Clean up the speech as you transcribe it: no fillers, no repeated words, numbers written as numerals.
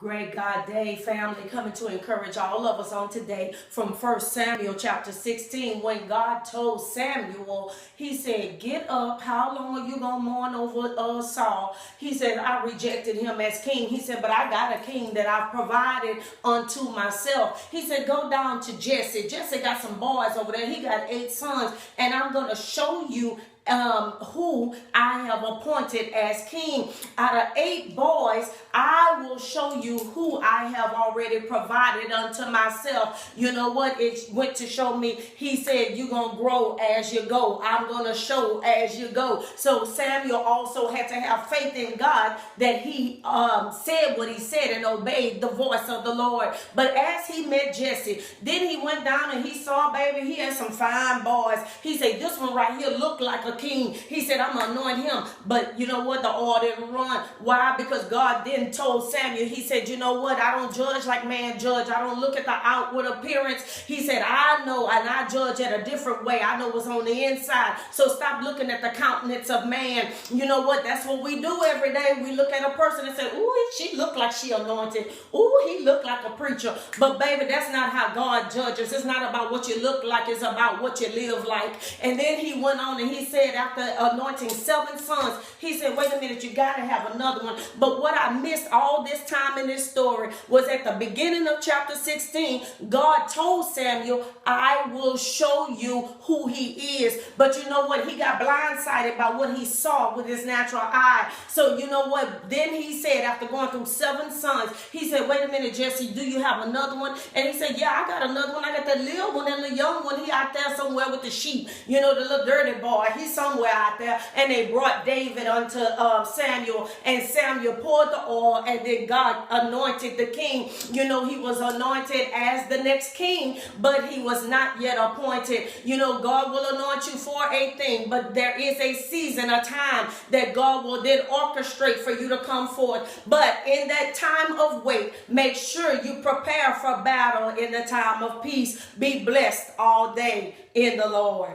Great God Day, family, coming to encourage all of us on today from 1 Samuel chapter 16. When God told Samuel, he said, get up. How long are you going to mourn over Saul? He said, I rejected him as king. He said, but I got a king that I've provided unto myself. He said, go down to Jesse. Jesse got some boys over there. He got 8 sons, and I'm going to show you who I have appointed as king. Out of 8 boys, I will show you who I have already provided unto myself. You know what? It went to show me. He said, you're going to grow as you go. I'm going to show as you go. So Samuel also had to have faith in God that he said what he said and obeyed the voice of the Lord. But as he met Jesse, then he went down and he saw, baby, he had some fine boys. He said, this one right here looked like a king. He said, I'm going to anoint him. But you know what? The oil didn't run. Why? Because God then told Samuel, he said, you know what? I don't judge like man judge. I don't look at the outward appearance. He said, I know, and I judge at a different way. I know what's on the inside. So stop looking at the countenance of man. You know what? That's what we do every day. We look at a person and say, ooh, she looked like she anointed. Ooh, he looked like a preacher. But baby, that's not how God judges. It's not about what you look like. It's about what you live like. And then he went on and he said, after anointing 7 sons, he said, wait a minute, you got to have another one. But what I missed all this time in this story was at the beginning of chapter 16, God told Samuel, I will show you who he is. But you know what? He got blindsided by what he saw with his natural eye. So you know what? Then he said, after going through 7 sons, he said, wait a minute, Jesse, do you have another one? And he said, yeah, I got another one. I got the little one and the young one. He out there somewhere with the sheep. You know, the little dirty boy. He's somewhere out there. And they brought David unto Samuel, and Samuel poured the oil, and then God anointed the king. You know, he was anointed as the next king, but he was not yet appointed. You know, God will anoint you for a thing, but there is a season, a time that God will then orchestrate for you to come forth. But in that time of wait, make sure you prepare for battle in the time of peace. Be blessed all day in the Lord.